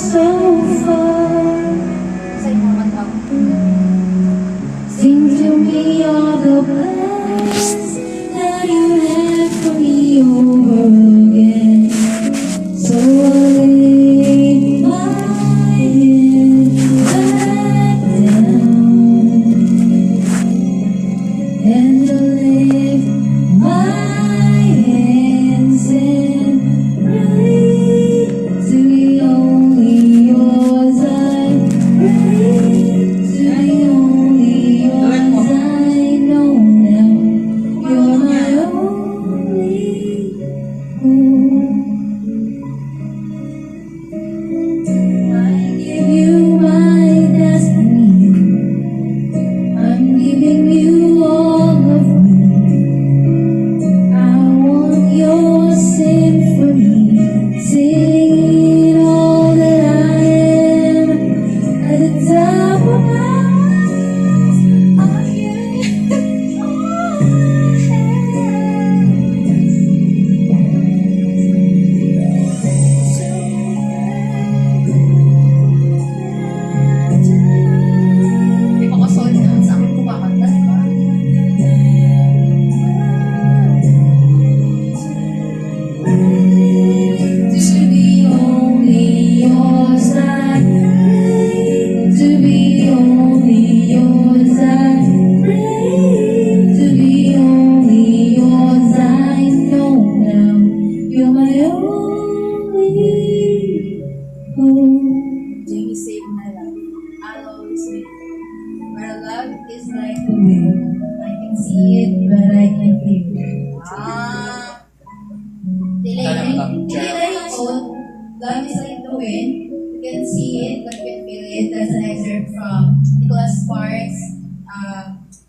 so far. Sa inyo naman ako. Sing to me all the plans that you have for me over again. So I'll lay my head back down and I'll lift my hands and pray to be only yours. I pray to be only yours. I know now you're my only hope. I give you my destiny. I'm giving you all of me. I want your symphony, singing all that I am at the top of my voice. I'll hear it all Di ba ko solid naman sa akin kumakanta, di ba? To be only yours, I pray. To be only yours, I pray. To be only yours, I know now you're my only hope. Jamie saved my life. I'll always wait. Where love is like The wind, I can see it, but I can't hear it. Delay code. Love is like the wind. You can see it, but you can feel it. That's an excerpt from Nicholas Sparks.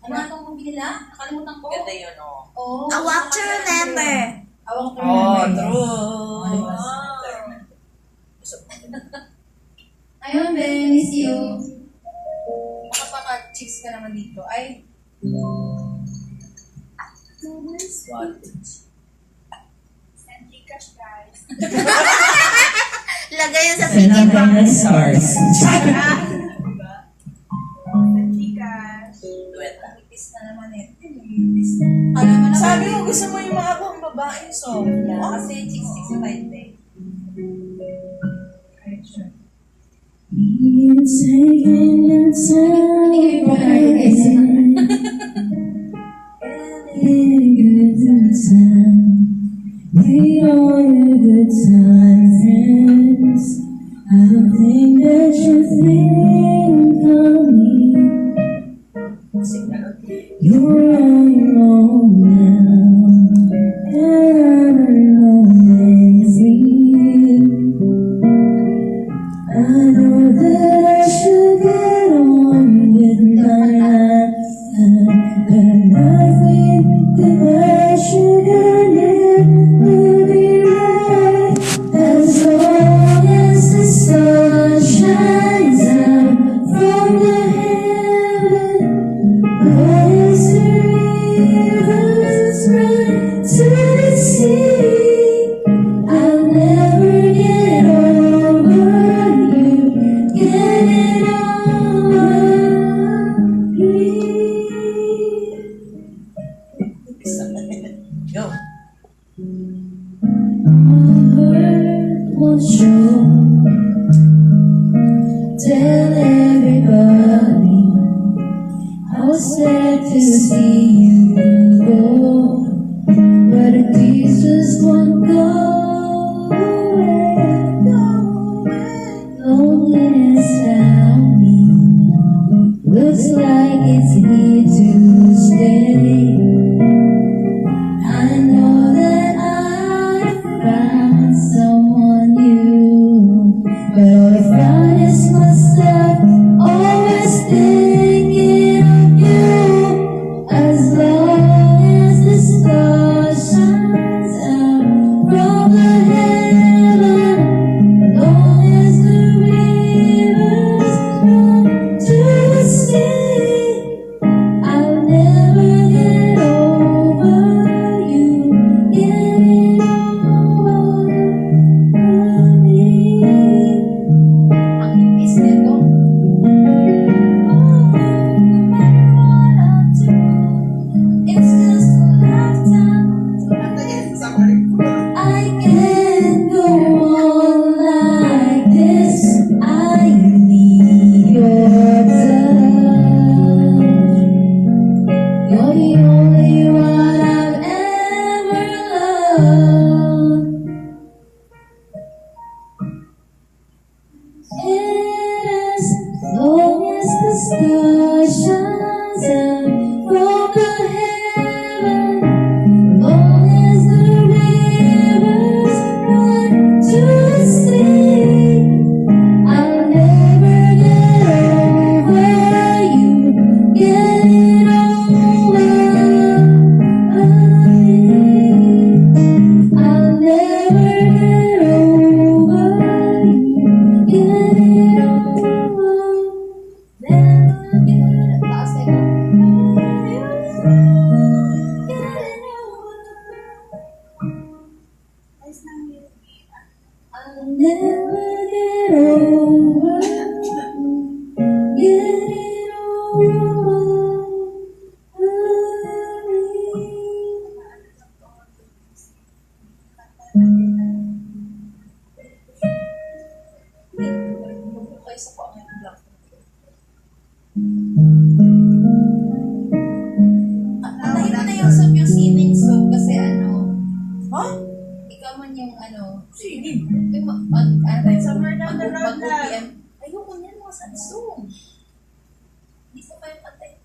Ano nga itong movie nila? Nakalimutan ko. Ganda yun, oh. Oh, A Walk to Remember. A Walk to Oh, Remember. true. Ayun, Ben, miss you. Makapaka-chicks ka naman dito. Ay. What? Send Gcash, guys. Lagay yun sa piggy bank. stars. Send Gcash. Duet. Nangipis na naman eh. Nangipis na. Alam mo naman. Sabi mo, gusto mo yung mga pang babaeng song. Oo, kasi chicks sa type eh. It's taking and Hindi kayo turning. Good time. We are a good time, friends. I don't think that you think of me. You're on your own now, and I'm alone free. I know that I should get on with my life, but I'm not thinking that I should never be right. As long as the sun shines out from the heaven, as the rivers run to the sea, I'll never get over you, get over me. Go. Won't show. Tell everybody I was sad to see you go, but the pieces won't go away. Loneliness found me. Looks like it's here to stay. I know that I found someone new, but all I found is myself. I'll never get over, get Okay, sa po ang black. Antayin mo na yung sub yung sining sub kasi ano, Ha? ikaw man yung ano, Sige. yung ano, Summer na, na, na. mag-OPM. Ayoko niyan, mga sad song. Hindi ko kaya patay.